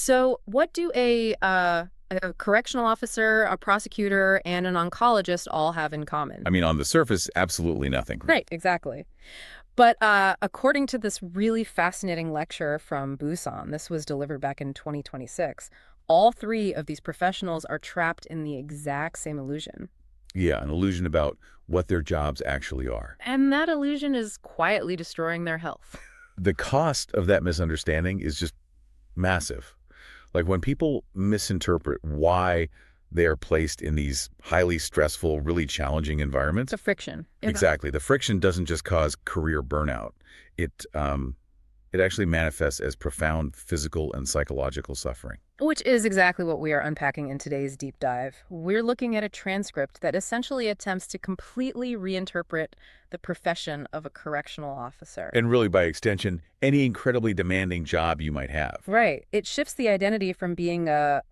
So what do a correctional officer, a prosecutor, and an oncologist all have in common? I mean, on the surface, absolutely nothing. Right, exactly. But according to this really fascinating lecture from Busan, this was delivered back in 2026, all three of these professionals are trapped in the exact same illusion. Yeah, an illusion about what their jobs actually are. And that illusion is quietly destroying their health. The cost of that misunderstanding is just massive. Like when people misinterpret why they are placed in these highly stressful, really challenging The environments. friction. Exactly. The friction doesn't just cause career burnout. It actually manifests as profound physical and psychological suffering. Which is exactly what we are unpacking in today's deep dive. We're looking at a transcript that essentially attempts to completely reinterpret the profession of a correctional officer. And really, by extension, any incredibly demanding job you might have. Right. It shifts the identity from being a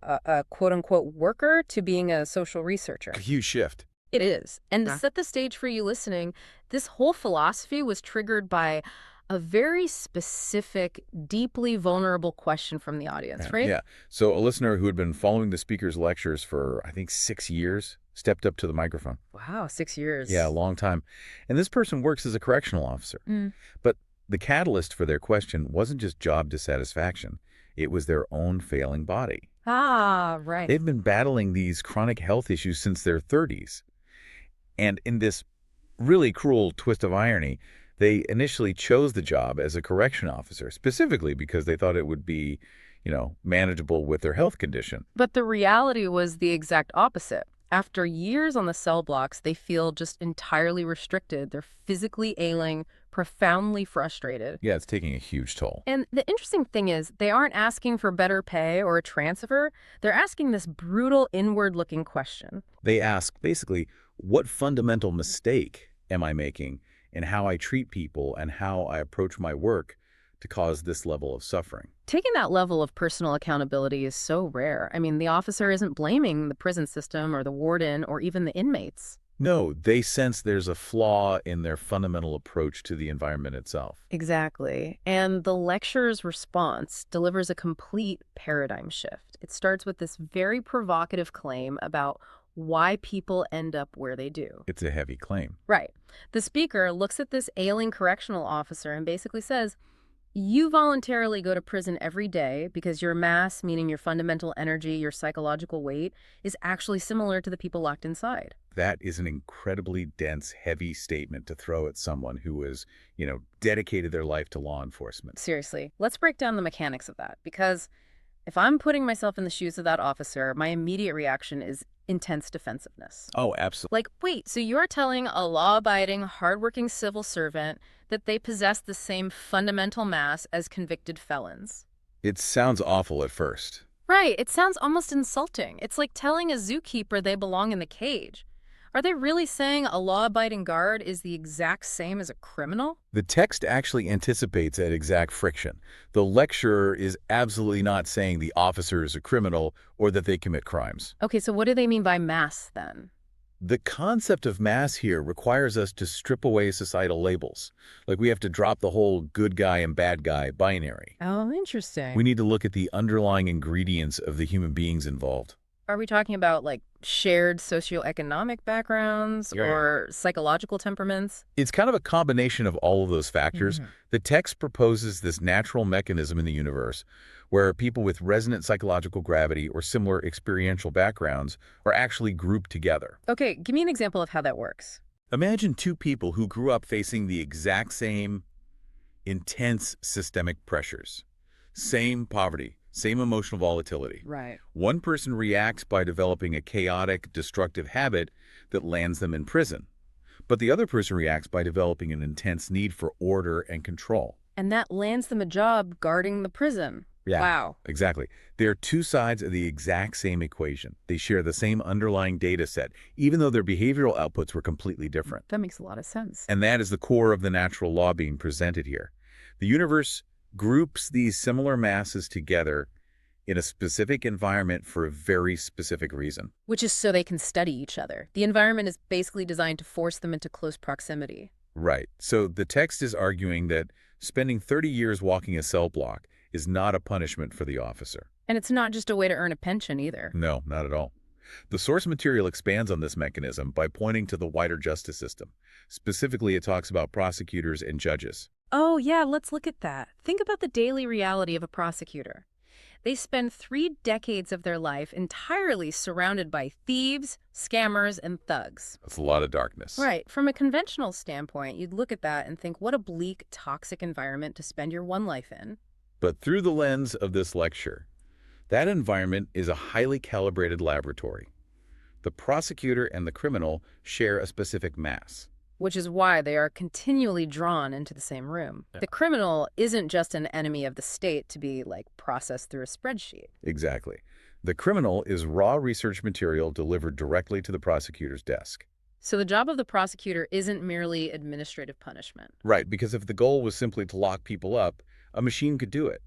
quote unquote worker to being a social researcher. A huge shift. It is. And to set the stage for you listening, this whole philosophy was triggered by a very specific, deeply vulnerable question from the audience, right? Yeah. So a listener who had been following the speaker's lectures for, I think, 6 years stepped up to the microphone. Wow, 6 years. Yeah, a long time. And this person works as a correctional officer. Mm. But the catalyst for their question wasn't just job dissatisfaction. It was their own failing body. Ah, right. They've been battling these chronic health issues since their 30s. And in this really cruel twist of irony, they initially chose the job as a correction officer, specifically because they thought it would be, manageable with their health condition. But the reality was the exact opposite. After years on the cell blocks, they feel just entirely restricted. They're physically ailing, profoundly frustrated. Yeah, it's taking a huge toll. And the interesting thing is, they aren't asking for better pay or a transfer. They're asking this brutal, inward-looking question. They ask, basically, what fundamental mistake am I making in how I treat people and how I approach my work to cause this level of suffering? Taking that level of personal accountability is so rare. I mean, the officer isn't blaming the prison system or the warden or even the inmates. No, they sense there's a flaw in their fundamental approach to the environment itself. Exactly. And the lecture's response delivers a complete paradigm shift. It starts with this very provocative claim about why people end up where they do. It's a heavy claim. Right. The speaker looks at this ailing correctional officer and basically says, you voluntarily go to prison every day because your mass, meaning your fundamental energy, your psychological weight, is actually similar to the people locked inside. That is an incredibly dense, heavy statement to throw at someone who has, dedicated their life to law enforcement. Seriously, let's break down the mechanics of that, because if I'm putting myself in the shoes of that officer, my immediate reaction is intense defensiveness. Oh, absolutely. Like, wait, so you're telling a law-abiding, hardworking civil servant that they possess the same fundamental mass as convicted felons? It sounds awful at first. Right, it sounds almost insulting. It's like telling a zookeeper they belong in the cage. Are they really saying a law-abiding guard is the exact same as a criminal? The text actually anticipates that exact friction. The lecturer is absolutely not saying the officer is a criminal or that they commit crimes. Okay, so what do they mean by mass, then? The concept of mass here requires us to strip away societal labels. Like we have to drop the whole good guy and bad guy binary. Oh, interesting. We need to look at the underlying ingredients of the human beings involved. Are we talking about, like, shared socioeconomic backgrounds Yeah. or psychological temperaments? It's kind of a combination of all of those factors. Mhm. The text proposes this natural mechanism in the universe where people with resonant psychological gravity or similar experiential backgrounds are actually grouped together. Okay, give me an example of how that works. Imagine two people who grew up facing the exact same intense systemic pressures. Same poverty, same emotional volatility. Right. One person reacts by developing a chaotic, destructive habit that lands them in prison. But the other person reacts by developing an intense need for order and control. And that lands them a job guarding the prison. Yeah. Wow. Exactly. They are two sides of the exact same equation. They share the same underlying data set, even though their behavioral outputs were completely different. That makes a lot of sense. And that is the core of the natural law being presented here. The universe groups these similar masses together in a specific environment for a very specific reason. Which is so they can study each other. The environment is basically designed to force them into close proximity. Right. So the text is arguing that spending 30 years walking a cell block is not a punishment for the officer. And it's not just a way to earn a pension either. No, not at all. The source material expands on this mechanism by pointing to the wider justice system. Specifically, it talks about prosecutors and judges. Oh, yeah, let's look at that. Think about the daily reality of a prosecutor. They spend 3 decades of their life entirely surrounded by thieves, scammers, and thugs. That's a lot of darkness. Right. From a conventional standpoint, you'd look at that and think, what a bleak, toxic environment to spend your one life in. But through the lens of this lecture, that environment is a highly calibrated laboratory. The prosecutor and the criminal share a specific mass. Which is why they are continually drawn into the same room. Yeah. The criminal isn't just an enemy of the state to be, like, processed through a spreadsheet. Exactly. The criminal is raw research material delivered directly to the prosecutor's desk. So the job of the prosecutor isn't merely administrative punishment. Right, because if the goal was simply to lock people up, a machine could do it.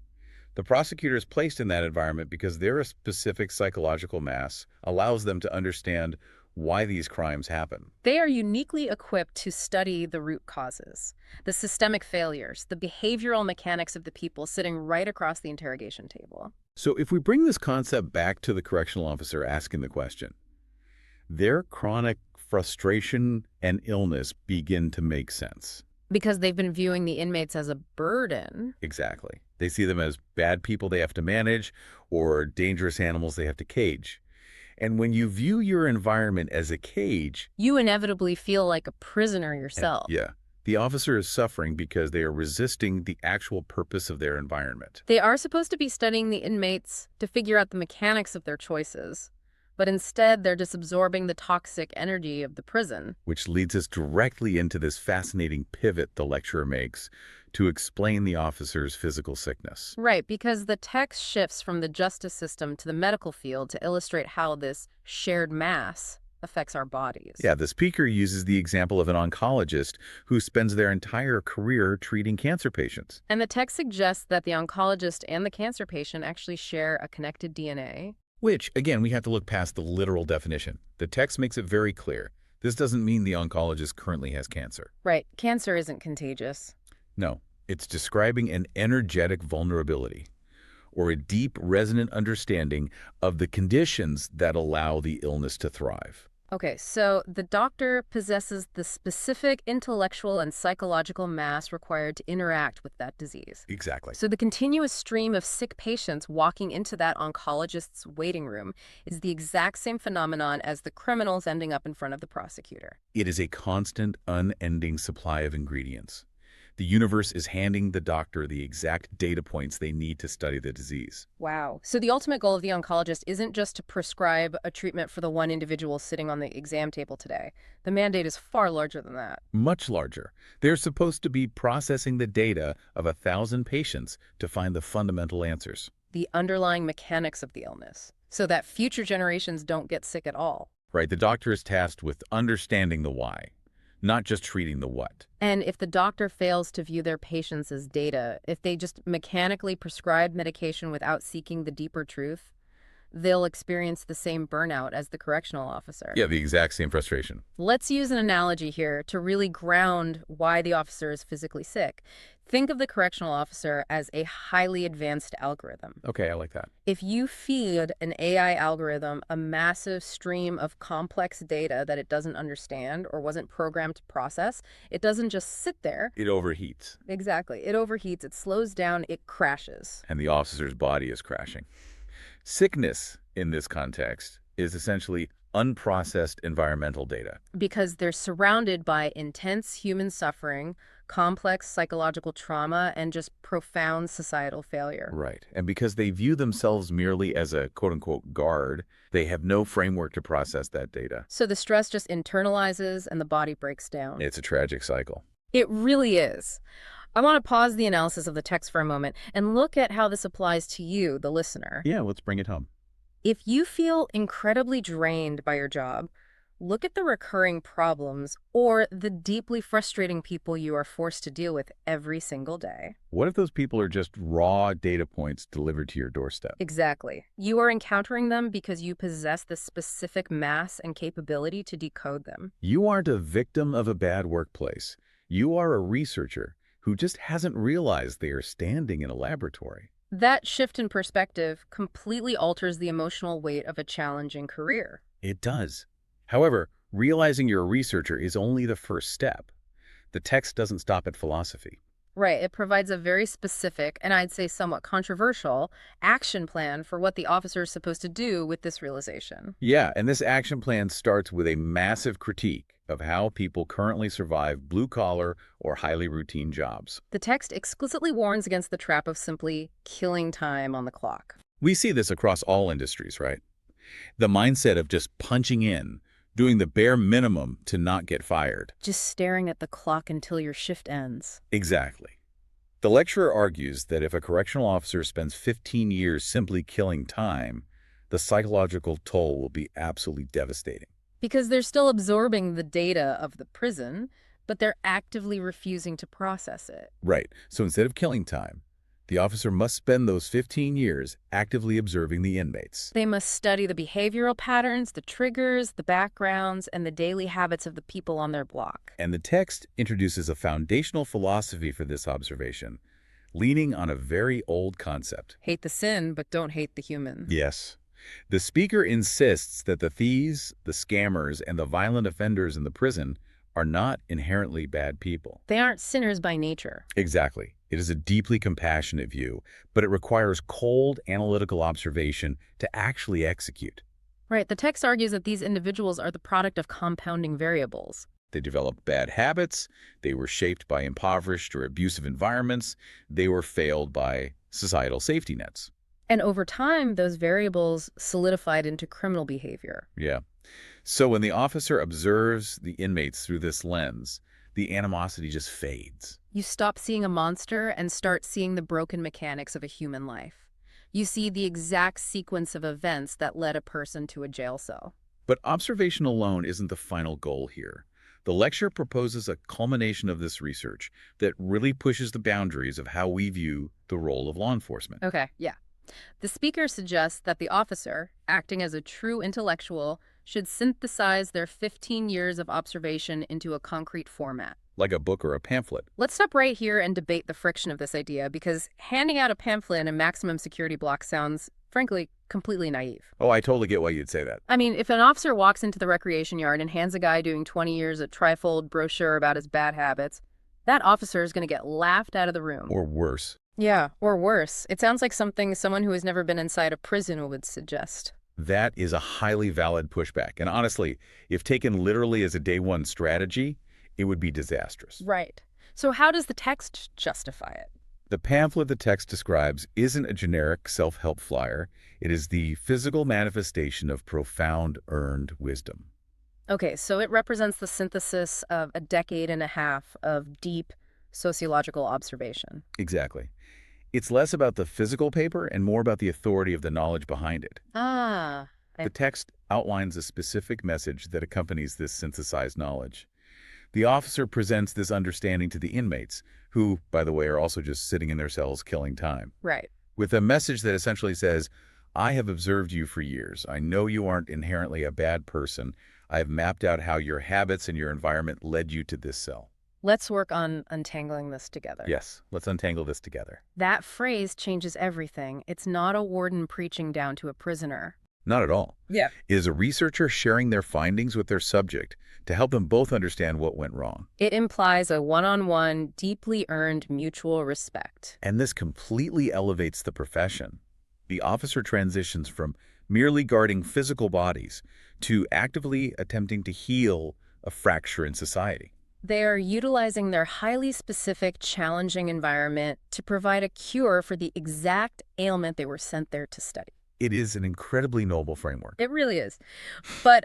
The prosecutor is placed in that environment because their specific psychological mass allows them to understand why these crimes happen. They are uniquely equipped to study the root causes, the systemic failures, the behavioral mechanics of the people sitting right across the interrogation table. So if we bring this concept back to the correctional officer asking the question, their chronic frustration and illness begin to make sense. Because they've been viewing the inmates as a burden. Exactly. They see them as bad people they have to manage or dangerous animals they have to cage. And when you view your environment as a cage, You inevitably feel like a prisoner yourself. yeah, the officer is suffering because they are resisting the actual purpose of their environment. They are supposed to be studying the inmates to figure out the mechanics of their choices, but instead they're just absorbing the toxic energy of the prison. Which leads us directly into this fascinating pivot the lecturer makes to explain the officer's physical sickness. Right, because the text shifts from the justice system to the medical field to illustrate how this shared mass affects our bodies. Yeah, the speaker uses the example of an oncologist who spends their entire career treating cancer patients. And the text suggests that the oncologist and the cancer patient actually share a connected DNA. Which, again, we have to look past the literal definition. The text makes it very clear. This doesn't mean the oncologist currently has cancer. Right, cancer isn't contagious. No, it's describing an energetic vulnerability or a deep, resonant understanding of the conditions that allow the illness to thrive. Okay, so the doctor possesses the specific intellectual and psychological mass required to interact with that disease. Exactly. So the continuous stream of sick patients walking into that oncologist's waiting room is the exact same phenomenon as the criminals ending up in front of the prosecutor. It is a constant, unending supply of ingredients. The universe is handing the doctor the exact data points they need to study the disease. Wow. So the ultimate goal of the oncologist isn't just to prescribe a treatment for the one individual sitting on the exam table today. The mandate is far larger than that. Much larger. They're supposed to be processing the data of 1,000 patients to find the fundamental answers. The underlying mechanics of the illness, so that future generations don't get sick at all. Right, the doctor is tasked with understanding the why, not just treating the what. And if the doctor fails to view their patients as data, if they just mechanically prescribe medication without seeking the deeper truth, they'll experience the same burnout as the correctional officer. Yeah, the exact same frustration. Let's use an analogy here to really ground why the officer is physically sick. Think of the correctional officer as a highly advanced algorithm. Okay, I like that. If you feed an AI algorithm a massive stream of complex data that it doesn't understand or wasn't programmed to process, it doesn't just sit there. It overheats, Exactly. It overheats, it slows down, it crashes. and the officer's body is crashing. Sickness, in this context, is essentially unprocessed environmental data. Because they're surrounded by intense human suffering, complex psychological trauma, and just profound societal failure. Right. And because they view themselves merely as a quote-unquote guard, they have no framework to process that data. So the stress just internalizes and the body breaks down. It's a tragic cycle. It really is. I want to pause the analysis of the text for a moment and look at how this applies to you, the listener. Yeah, let's bring it home. If you feel incredibly drained by your job, look at the recurring problems or the deeply frustrating people you are forced to deal with every single day. What if those people are just raw data points delivered to your doorstep? Exactly. You are encountering them because you possess the specific mass and capability to decode them. You aren't a victim of a bad workplace. You are a researcher who just hasn't realized they are standing in a laboratory. That shift in perspective completely alters the emotional weight of a challenging career. It does. However, realizing you're a researcher is only the first step. The text doesn't stop at philosophy. Right, it provides a very specific, and I'd say somewhat controversial, action plan for what the officer is supposed to do with this realization. Yeah, and this action plan starts with a massive critique of how people currently survive blue-collar or highly routine jobs. The text explicitly warns against the trap of simply killing time on the clock. We see this across all industries, right? The mindset of just punching in, doing the bare minimum to not get fired. Just staring at the clock until your shift ends. Exactly. The lecturer argues that if a correctional officer spends 15 years simply killing time, the psychological toll will be absolutely devastating. Because they're still absorbing the data of the prison, but they're actively refusing to process it. Right. So instead of killing time, the officer must spend those 15 years actively observing the inmates. They must study the behavioral patterns, the triggers, the backgrounds, and the daily habits of the people on their block. And the text introduces a foundational philosophy for this observation, leaning on a very old concept. Hate the sin, but don't hate the human. Yes. The speaker insists that the thieves, the scammers, and the violent offenders in the prison are not inherently bad people. They aren't sinners by nature. Exactly. It is a deeply compassionate view, but it requires cold, analytical observation to actually execute. Right, the text argues that these individuals are the product of compounding variables. They developed bad habits, they were shaped by impoverished or abusive environments, they were failed by societal safety nets. And over time, those variables solidified into criminal behavior. Yeah. So when the officer observes the inmates through this lens, the animosity just fades. You stop seeing a monster and start seeing the broken mechanics of a human life. You see the exact sequence of events that led a person to a jail cell. But observation alone isn't the final goal here. The lecture proposes a culmination of this research that really pushes the boundaries of how we view the role of law enforcement. Okay, yeah. The speaker suggests that the officer, acting as a true intellectual, should synthesize their 15 years of observation into a concrete format. Like a book or a pamphlet. Let's stop right here and debate the friction of this idea, because handing out a pamphlet in a maximum security block sounds, frankly, completely naive. Oh, I totally get why you'd say that. I mean, if an officer walks into the recreation yard and hands a guy doing 20 years a trifold brochure about his bad habits, that officer is going to get laughed out of the room. Or worse. Yeah, or worse. It sounds like something someone who has never been inside a prison would suggest. That is a highly valid pushback. And honestly, if taken literally as a day one strategy, it would be disastrous. Right. So how does the text justify it? The pamphlet the text describes isn't a generic self-help flyer. It is the physical manifestation of profound earned wisdom. Okay, so it represents the synthesis of a decade and a half of deep sociological observation. Exactly. It's less about the physical paper and more about the authority of the knowledge behind it. Ah, The text outlines a specific message that accompanies this synthesized knowledge. The officer presents this understanding to the inmates, who, by the way, are also just sitting in their cells killing time, right. with a message that essentially says, I have observed you for years. I know you aren't inherently a bad person. I have mapped out how your habits and your environment led you to this cell. Let's work on untangling this together. Yes, let's untangle this together. That phrase changes everything. It's not a warden preaching down to a prisoner. Not at all. Yeah. It is a researcher sharing their findings with their subject to help them both understand what went wrong. It implies a one-on-one, deeply earned mutual respect. And this completely elevates the profession. The officer transitions from merely guarding physical bodies to actively attempting to heal a fracture in society. They are utilizing their highly specific, challenging environment to provide a cure for the exact ailment they were sent there to study. It is an incredibly noble framework. It really is. But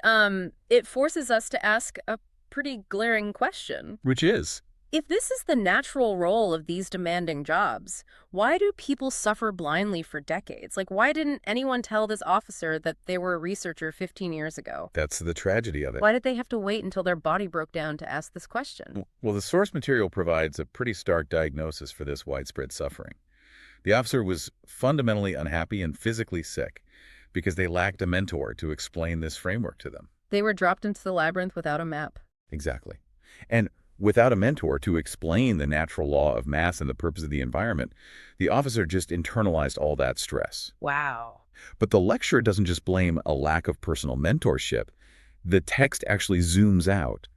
it forces us to ask a pretty glaring question. Which is? If this is the natural role of these demanding jobs, why do people suffer blindly for decades? Like, why didn't anyone tell this officer that they were a researcher 15 years ago? That's the tragedy of it. Why did they have to wait until their body broke down to ask this question? Well, the source material provides a pretty stark diagnosis for this widespread suffering. The officer was fundamentally unhappy and physically sick because they lacked a mentor to explain this framework to them. They were dropped into the labyrinth without a map. Exactly. And Without a mentor to explain the natural law of mass and the purpose of the environment, the officer just internalized all that stress. Wow. But the lecturer doesn't just blame a lack of personal mentorship. The text actually zooms out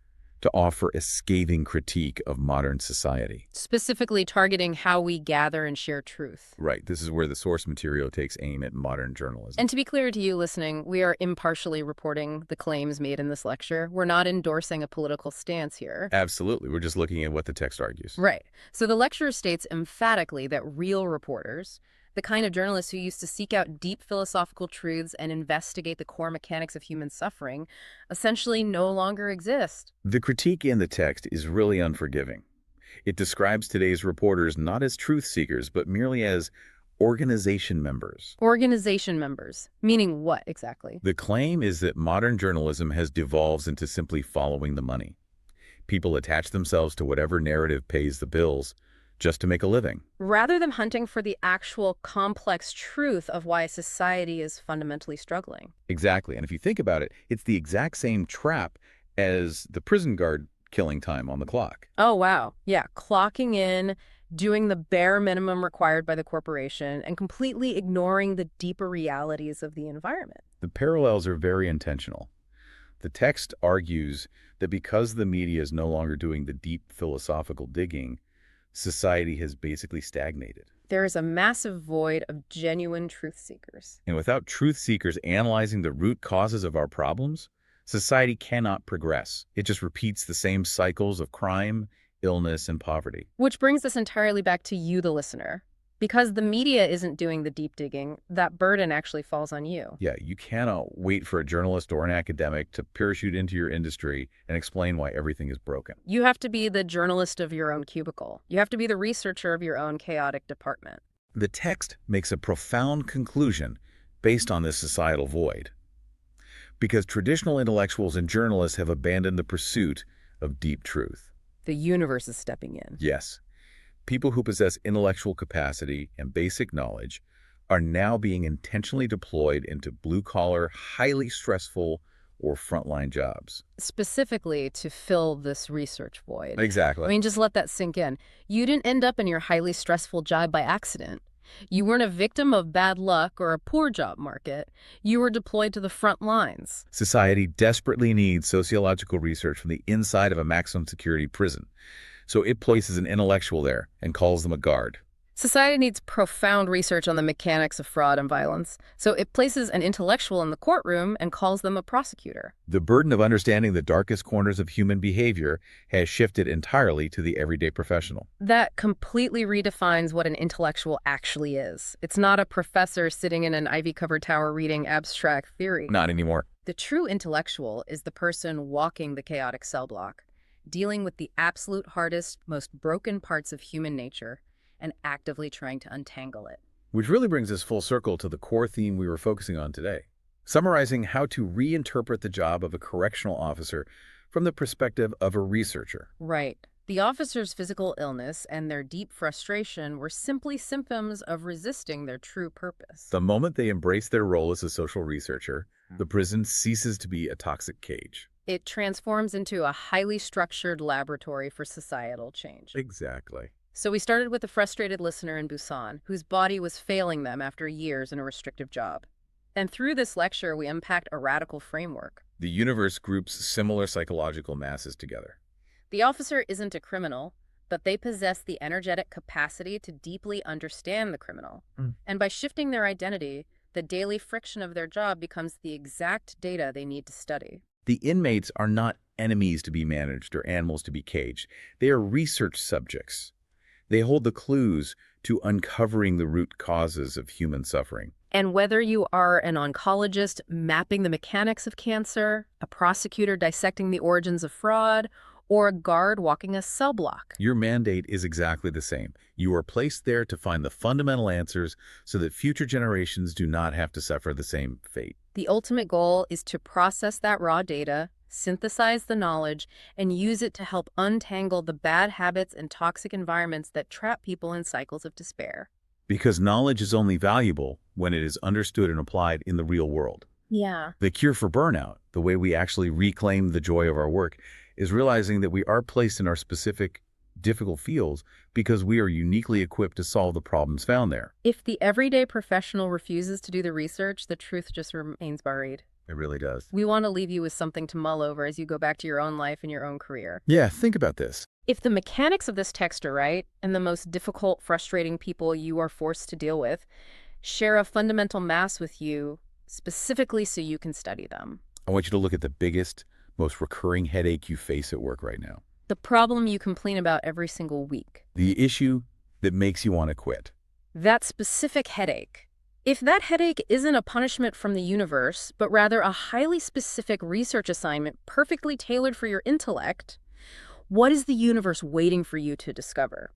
to offer a scathing critique of modern society. Specifically targeting how we gather and share truth. Right, this is where the source material takes aim at modern journalism. And to be clear to you listening, we are impartially reporting the claims made in this lecture. We're not endorsing a political stance here. Absolutely, we're just looking at what the text argues. Right. So the lecturer states emphatically that real reporters, the kind of journalists who used to seek out deep philosophical truths and investigate the core mechanics of human suffering, essentially no longer exist. The critique in the text is really unforgiving. It describes today's reporters not as truth seekers, but merely as organization members. Organization members, meaning what exactly? The claim is that modern journalism has devolved into simply following the money. People attach themselves to whatever narrative pays the bills just to make a living. Rather than hunting for the actual complex truth of why society is fundamentally struggling. Exactly. And if you think about it, it's the exact same trap as the prison guard killing time on the clock. Oh, wow. Yeah, clocking in, doing the bare minimum required by the corporation, and completely ignoring the deeper realities of the environment. The parallels are very intentional. The text argues that because the media is no longer doing the deep philosophical digging, society has basically stagnated. There is a massive void of genuine truth seekers. And without truth seekers analyzing the root causes of our problems, society cannot progress. It just repeats the same cycles of crime, illness, and poverty. Which brings us entirely back to you, the listener. Because the media isn't doing the deep digging, that burden actually falls on you. Yeah, you cannot wait for a journalist or an academic to parachute into your industry and explain why everything is broken. You have to be the journalist of your own cubicle. You have to be the researcher of your own chaotic department. The text makes a profound conclusion based on this societal void. Because traditional intellectuals and journalists have abandoned the pursuit of deep truth. The universe is stepping in. Yes. People who possess intellectual capacity and basic knowledge are now being intentionally deployed into blue-collar, highly stressful, or frontline jobs. Specifically to fill this research void. Exactly. I mean, just let that sink in. You didn't end up in your highly stressful job by accident. You weren't a victim of bad luck or a poor job market. You were deployed to the front lines. Society desperately needs sociological research from the inside of a maximum security prison. So it places an intellectual there and calls them a guard. Society needs profound research on the mechanics of fraud and violence. So it places an intellectual in the courtroom and calls them a prosecutor. The burden of understanding the darkest corners of human behavior has shifted entirely to the everyday professional. That completely redefines what an intellectual actually is. It's not a professor sitting in an ivy-covered tower reading abstract theory. Not anymore. The true intellectual is the person walking the chaotic cell block, dealing with the absolute hardest, most broken parts of human nature, and actively trying to untangle it. Which really brings us full circle to the core theme we were focusing on today, summarizing how to reinterpret the job of a correctional officer from the perspective of a researcher. Right. The officer's physical illness and their deep frustration were simply symptoms of resisting their true purpose. The moment they embrace their role as a social researcher, the prison ceases to be a toxic cage. It transforms into a highly structured laboratory for societal change. Exactly. So we started with a frustrated listener in Busan, whose body was failing them after years in a restrictive job. And through this lecture, we unpacked a radical framework. The universe groups similar psychological masses together. The officer isn't a criminal, but they possess the energetic capacity to deeply understand the criminal. And by shifting their identity, the daily friction of their job becomes the exact data they need to study. The inmates are not enemies to be managed or animals to be caged. They are research subjects. They hold the clues to uncovering the root causes of human suffering. And whether you are an oncologist mapping the mechanics of cancer, a prosecutor dissecting the origins of fraud, or a guard walking a cell block, your mandate is exactly the same. You are placed there to find the fundamental answers so that future generations do not have to suffer the same fate. The ultimate goal is to process that raw data, synthesize the knowledge, and use it to help untangle the bad habits and toxic environments that trap people in cycles of despair. Because knowledge is only valuable when it is understood and applied in the real world. Yeah. The cure for burnout, the way we actually reclaim the joy of our work, is realizing that we are placed in our specific, difficult fields because we are uniquely equipped to solve the problems found there. If the everyday professional refuses to do the research, the truth just remains buried. It really does. We want to leave you with something to mull over as you go back to your own life and your own career. Yeah, think about this. If the mechanics of this text are right, and the most difficult, frustrating people you are forced to deal with share a fundamental mass with you, specifically so you can study them. I want you to look at the biggest, most recurring headache you face at work right now. The problem you complain about every single week. The issue that makes you want to quit. That specific headache. If that headache isn't a punishment from the universe, but rather a highly specific research assignment perfectly tailored for your intellect, what is the universe waiting for you to discover?